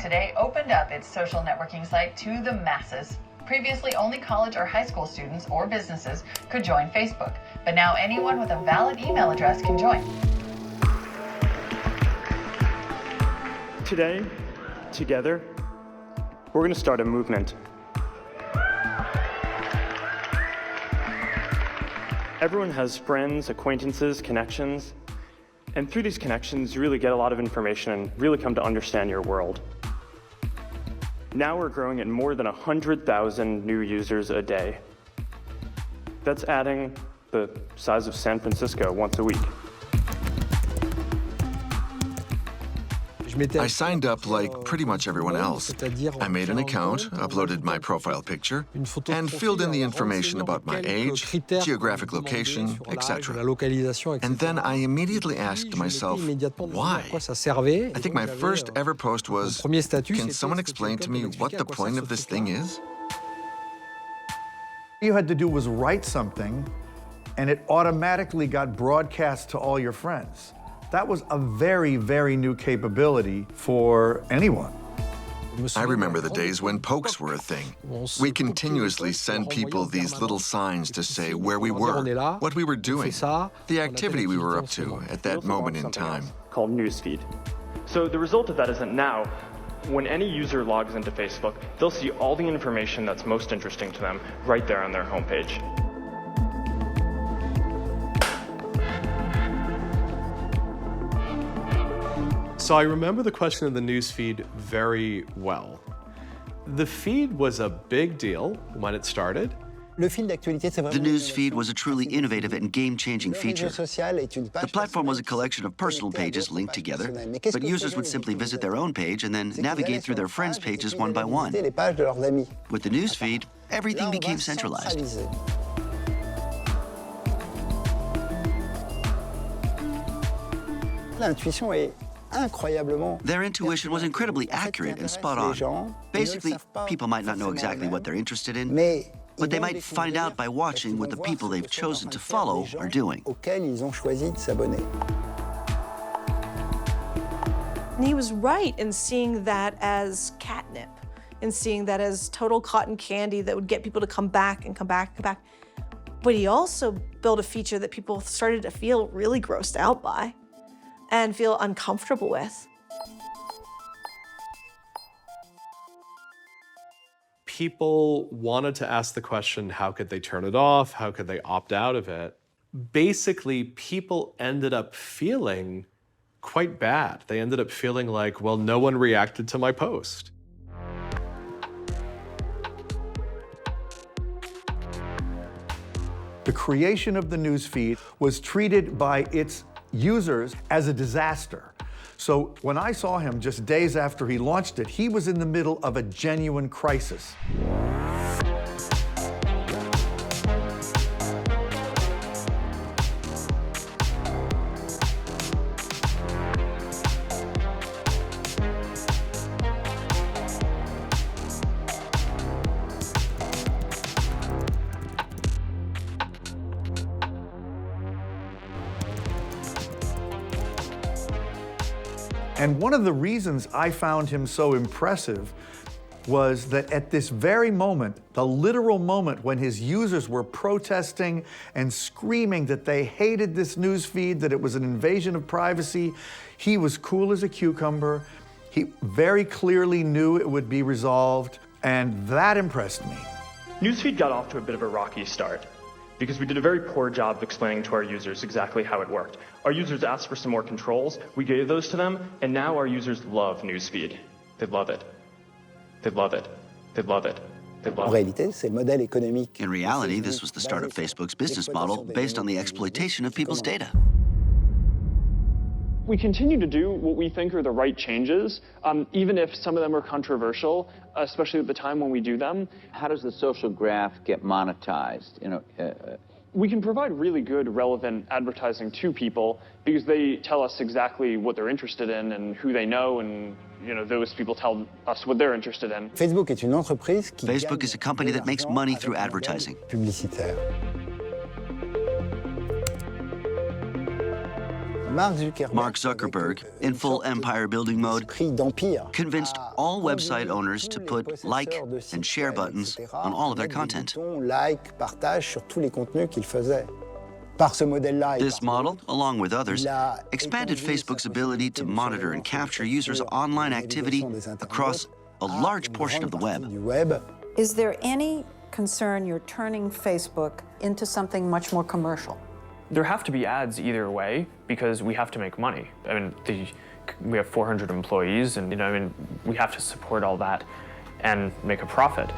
today opened up its social networking site to the masses. Previously, only college or high school students or businesses could join Facebook, but now anyone with a valid email address can join. Today, together, we're going to start a movement. Everyone has friends, acquaintances, connections, and through these connections, you really get a lot of information and really come to understand your world. Now we're growing at more than 100,000 new users a day. That's adding the size of San Francisco once a week. I signed up like pretty much everyone else. I made an account, uploaded my profile picture, and filled in the information about my age, geographic location, etc. And then I immediately asked myself, why? I think my first ever post was, can someone explain to me what the point of this thing is? All you had to do was write something, and it automatically got broadcast to all your friends. That was a very, very new capability for anyone. I remember the days when pokes were a thing. We continuously sent people these little signs to say where we were, what we were doing, the activity we were up to at that moment in time. Called Newsfeed. So the result of that is that now, when any user logs into Facebook, they'll see all the information that's most interesting to them right there on their homepage. So I remember the question of the newsfeed very well. The feed was a big deal when it started. The news feed was a truly innovative and game-changing feature. The platform was a collection of personal pages linked together, but users would simply visit their own page and then navigate through their friends' pages one by one. With the news feed, everything became centralized. Their intuition was incredibly accurate and spot on. Basically, people might not know exactly what they're interested in, but they might find out by watching what the people they've chosen to follow are doing. And he was right in seeing that as catnip, in seeing that as total cotton candy that would get people to come back and come back and come back. But he also built a feature that people started to feel really grossed out by and feel uncomfortable with. People wanted to ask the question, how could they turn it off? How could they opt out of it? Basically, people ended up feeling quite bad. They ended up feeling like, well, no one reacted to my post. The creation of the newsfeed was treated by its users as a disaster. So when I saw him just days after he launched it, he was in the middle of a genuine crisis. And one of the reasons I found him so impressive was that at this very moment, the literal moment when his users were protesting and screaming that they hated this news feed, that it was an invasion of privacy, he was cool as a cucumber. He very clearly knew it would be resolved, and that impressed me. Newsfeed got off to a bit of a rocky start because we did a very poor job of explaining to our users exactly how it worked. Our users asked for some more controls, we gave those to them, and now our users love Newsfeed. They love it. They love it. They love it. They love it. In reality, this was the start of Facebook's business model based on the exploitation of people's data. We continue to do what we think are the right changes, even if some of them are controversial, especially at the time when we do them. How does the social graph get monetized? We can provide really good, relevant advertising to people because they tell us exactly what they're interested in and who they know, and those people tell us what they're interested in. Facebook is a company that makes money through advertising. Mark Zuckerberg, in full empire-building mode, convinced all website owners to put like and share buttons on all of their content. This model, along with others, expanded Facebook's ability to monitor and capture users' online activity across a large portion of the web. Is there any concern you're turning Facebook into something much more commercial? There have to be ads either way because we have to make money. I mean, we have 400 employees, and we have to support all that and make a profit.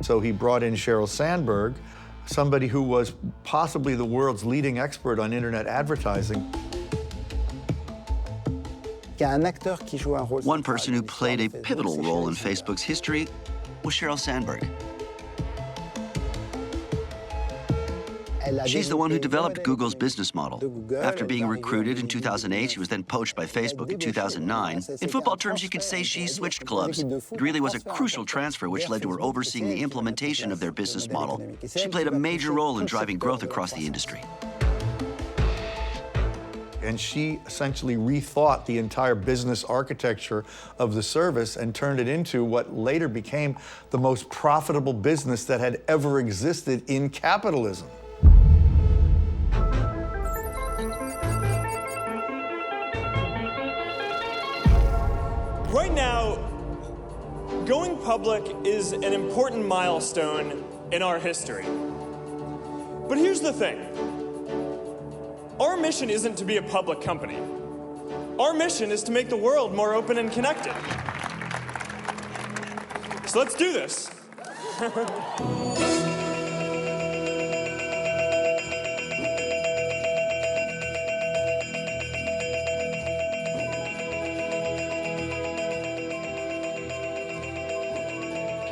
So he brought in Sheryl Sandberg, somebody who was possibly the world's leading expert on internet advertising. One person who played a pivotal role in Facebook's history was Sheryl Sandberg. She's the one who developed Google's business model. After being recruited in 2008, she was then poached by Facebook in 2009. In football terms, you could say she switched clubs. It really was a crucial transfer which led to her overseeing the implementation of their business model. She played a major role in driving growth across the industry. And she essentially rethought the entire business architecture of the service and turned it into what later became the most profitable business that had ever existed in capitalism. Right now, going public is an important milestone in our history. But here's the thing. Our mission isn't to be a public company. Our mission is to make the world more open and connected. So let's do this.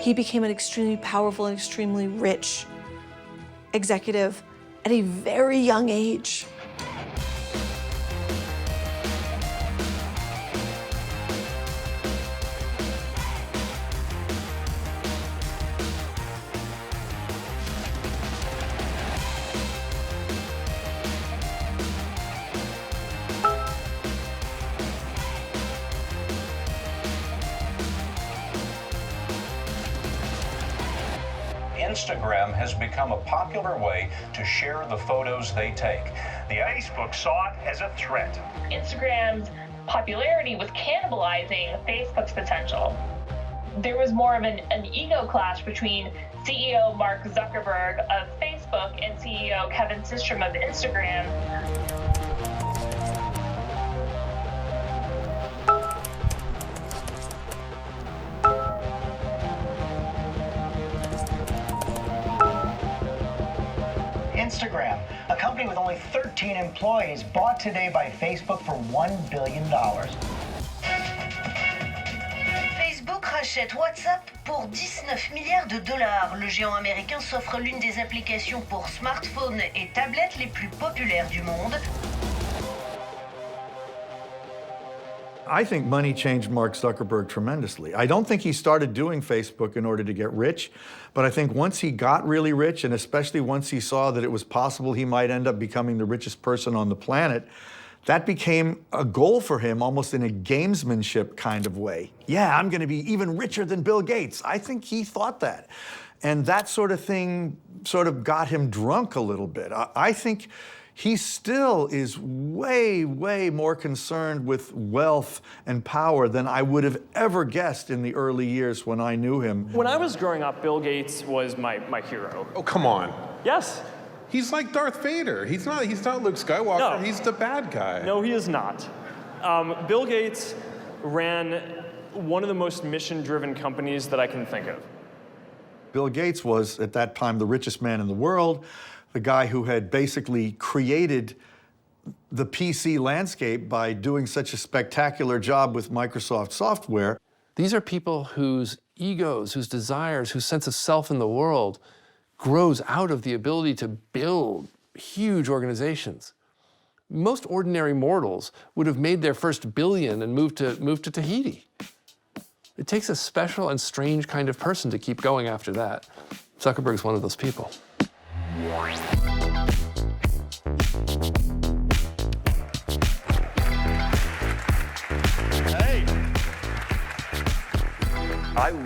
He became an extremely powerful and extremely rich executive at a very young age. Instagram has become a popular way to share the photos they take. The Facebook saw it as a threat. Instagram's popularity was cannibalizing Facebook's potential. There was more of an ego clash between CEO Mark Zuckerberg of Facebook and CEO Kevin Systrom of Instagram. Instagram, a company with only 13 employees, bought today by Facebook for $1 billion. Facebook rachète WhatsApp pour 19 milliards de dollars. Le géant américain s'offre l'une des applications pour smartphones et tablettes les plus populaires du monde. I think money changed Mark Zuckerberg tremendously. I don't think he started doing Facebook in order to get rich, but I think once he got really rich, and especially once he saw that it was possible he might end up becoming the richest person on the planet, that became a goal for him almost in a gamesmanship kind of way. Yeah, I'm going to be even richer than Bill Gates. I think he thought that. And that sort of thing sort of got him drunk a little bit. I think he still is way, way more concerned with wealth and power than I would have ever guessed in the early years when I knew him. When I was growing up, Bill Gates was my hero. Oh, come on. Yes. He's like Darth Vader. He's not Luke Skywalker. No. He's the bad guy. No, he is not. Bill Gates ran one of the most mission-driven companies that I can think of. Bill Gates was, at that time, the richest man in the world, the guy who had basically created the PC landscape by doing such a spectacular job with Microsoft software. These are people whose egos, whose desires, whose sense of self in the world grows out of the ability to build huge organizations. Most ordinary mortals would have made their first billion and moved to Tahiti. It takes a special and strange kind of person to keep going after that. Zuckerberg's one of those people.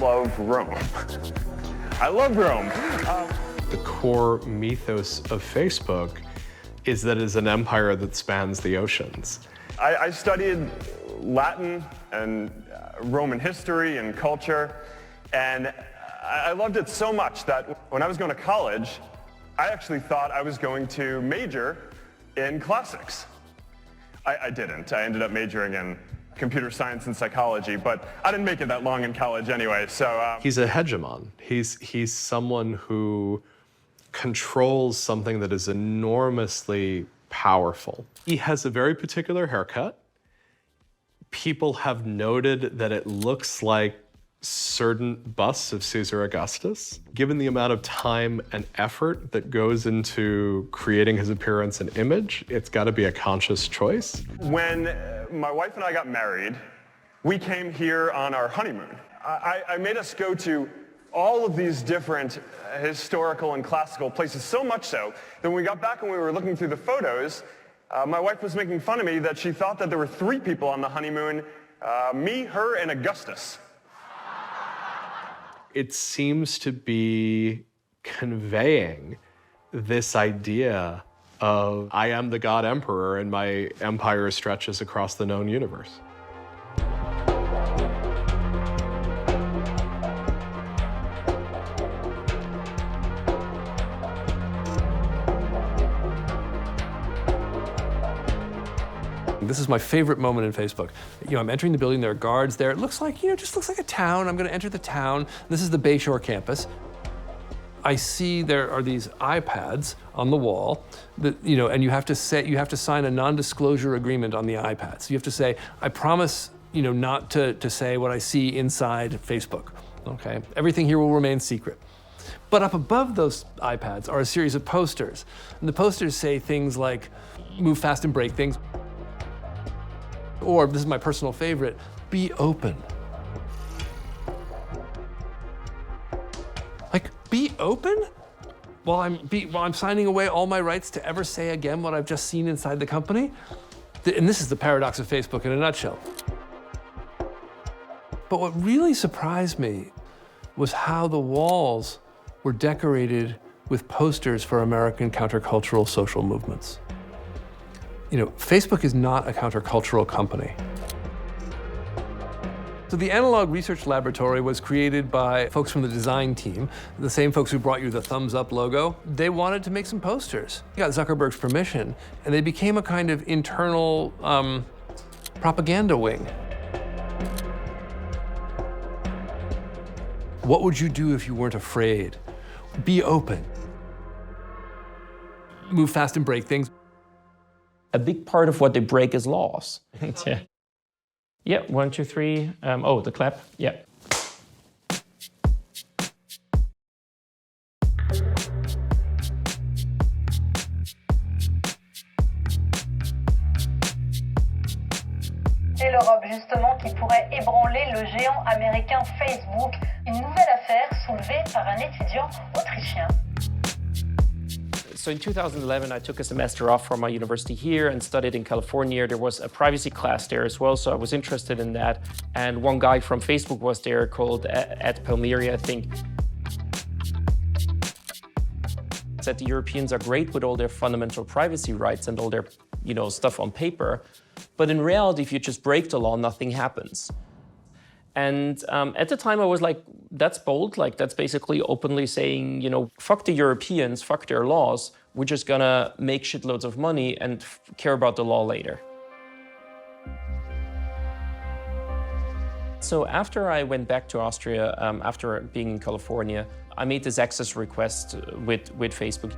love Rome. I love Rome. The core mythos of Facebook is that it's an empire that spans the oceans. I studied Latin and Roman history and culture, and I loved it so much that when I was going to college, I actually thought I was going to major in classics. I didn't. I ended up majoring in computer science and psychology, but I didn't make it that long in college anyway, so... He's a hegemon. He's someone who controls something that is enormously powerful. He has a very particular haircut. People have noted that it looks like certain busts of Caesar Augustus. Given the amount of time and effort that goes into creating his appearance and image, it's got to be a conscious choice. When my wife and I got married, we came here on our honeymoon. I made us go to all of these different historical and classical places, so much so that when we got back and we were looking through the photos, my wife was making fun of me that she thought that there were 3 people on the honeymoon, me, her, and Augustus. It seems to be conveying this idea of I am the God Emperor and my empire stretches across the known universe. This is my favorite moment in Facebook. I'm entering the building, there are guards there. It looks like, just looks like a town. I'm gonna enter the town. This is the Bayshore campus. I see there are these iPads on the wall that, and you have to sign a non-disclosure agreement on the iPads. You have to say, I promise, not to say what I see inside Facebook, okay? Everything here will remain secret. But up above those iPads are a series of posters. And the posters say things like, move fast and break things. Or, this is my personal favorite, be open. Like, be open? While I'm signing away all my rights to ever say again what I've just seen inside the company? And this is the paradox of Facebook in a nutshell. But what really surprised me was how the walls were decorated with posters for American countercultural social movements. Facebook is not a countercultural company. So the Analog Research Laboratory was created by folks from the design team, the same folks who brought you the thumbs up logo. They wanted to make some posters. They got Zuckerberg's permission, and they became a kind of internal propaganda wing. What would you do if you weren't afraid? Be open. Move fast and break things. A big part of what they break is laws. Yeah. Yeah, 1, 2, 3. Oh, the clap. Yeah. Et l'Europe, justement, qui pourrait ébranler le géant américain Facebook. Une nouvelle affaire soulevée par un étudiant autrichien. So in 2011, I took a semester off from my university here and studied in California. There was a privacy class there as well, so I was interested in that. And one guy from Facebook was there called Ed Palmieri, I think. Said the Europeans are great with all their fundamental privacy rights and all their, stuff on paper. But in reality, if you just break the law, nothing happens. And at the time, I was like, that's bold. Like, that's basically openly saying, fuck the Europeans, fuck their laws. We're just gonna make shitloads of money and care about the law later. So after I went back to Austria, after being in California, I made this access request with Facebook.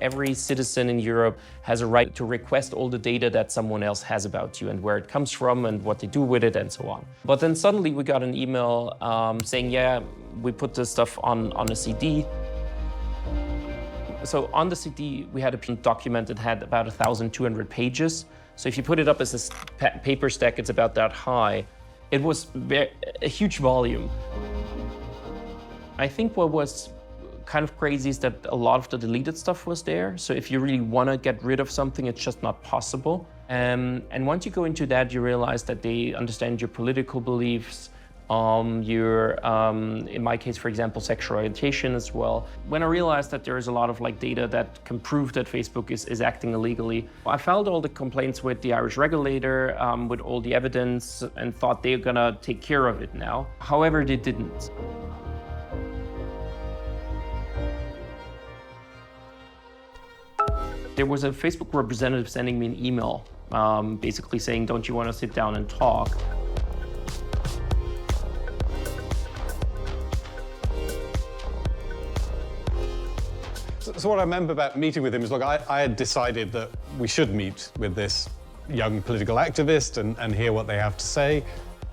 Every citizen in Europe has a right to request all the data that someone else has about you and where it comes from and what they do with it and so on. But then suddenly we got an email saying, yeah, we put this stuff on a CD. So on the CD, we had a document that had about 1,200 pages. So if you put it up as a paper stack, it's about that high. It was a huge volume. I think what was kind of crazy is that a lot of the deleted stuff was there. So if you really want to get rid of something, it's just not possible. And once you go into that, you realize that they understand your political beliefs, in my case, for example, sexual orientation as well. When I realized that there is a lot of data that can prove that Facebook is acting illegally, I filed all the complaints with the Irish regulator, with all the evidence, and thought they're gonna take care of it now. However, they didn't. There was a Facebook representative sending me an email, basically saying, don't you want to sit down and talk? So what I remember about meeting with him is, look, I had decided that we should meet with this young political activist and hear what they have to say.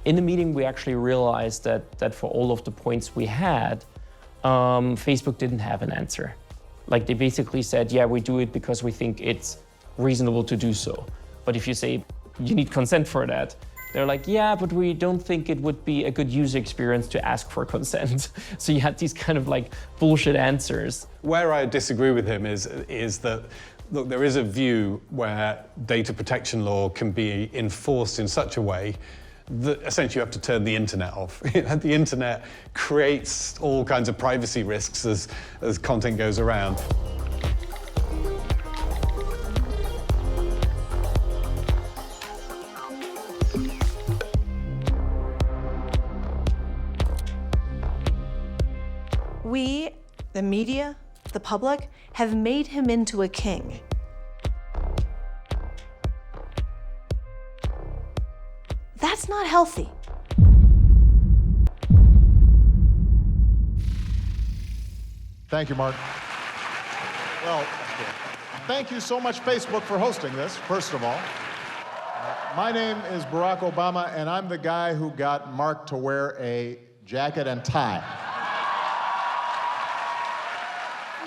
In the meeting, we actually realized that for all of the points we had, Facebook didn't have an answer. They basically said, yeah, we do it because we think it's reasonable to do so. But if you say, you need consent for that, they're like, yeah, but we don't think it would be a good user experience to ask for consent. So you had these kind of bullshit answers. Where I disagree with him is that, look, there is a view where data protection law can be enforced in such a way that essentially you have to turn the internet off. The internet creates all kinds of privacy risks as content goes around. We, the media, the public, have made him into a king. That's not healthy. Thank you, Mark. Well, thank you so much, Facebook, for hosting this, first of all. My name is Barack Obama, and I'm the guy who got Mark to wear a jacket and tie.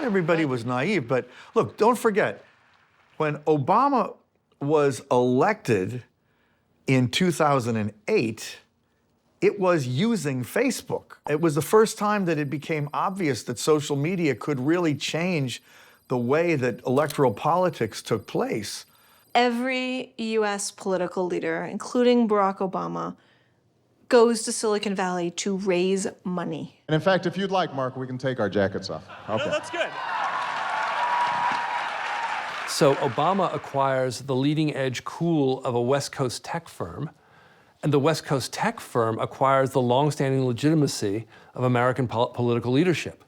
Everybody was naive, but look, don't forget, when Obama was elected in 2008, it was using Facebook. It was the first time that it became obvious that social media could really change the way that electoral politics took place. Every US political leader, including Barack Obama, goes to Silicon Valley to raise money. And in fact, if you'd like, Mark, we can take our jackets off. Okay. No, that's good. So Obama acquires the leading edge cool of a West Coast tech firm, and the West Coast tech firm acquires the longstanding legitimacy of American political leadership.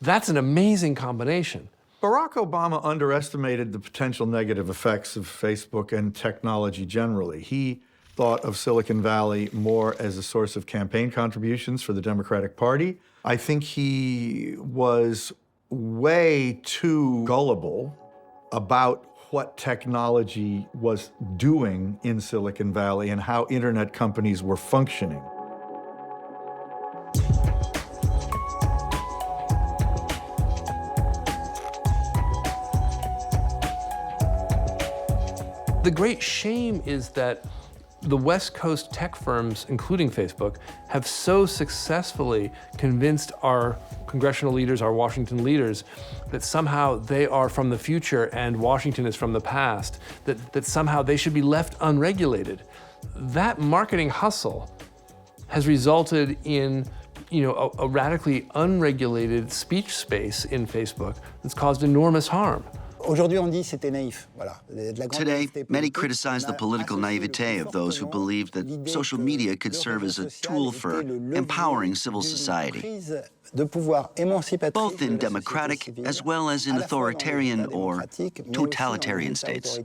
That's an amazing combination. Barack Obama underestimated the potential negative effects of Facebook and technology generally. He thought of Silicon Valley more as a source of campaign contributions for the Democratic Party. I think he was way too gullible about what technology was doing in Silicon Valley and how internet companies were functioning. The great shame is that the West Coast tech firms, including Facebook, have so successfully convinced our congressional leaders, our Washington leaders, that somehow they are from the future and Washington is from the past, that somehow they should be left unregulated. That marketing hustle has resulted in a radically unregulated speech space in Facebook that's caused enormous harm. Today, many criticize the political naivete of those who believe that social media could serve as a tool for empowering civil society, both in democratic as well as in authoritarian or totalitarian states.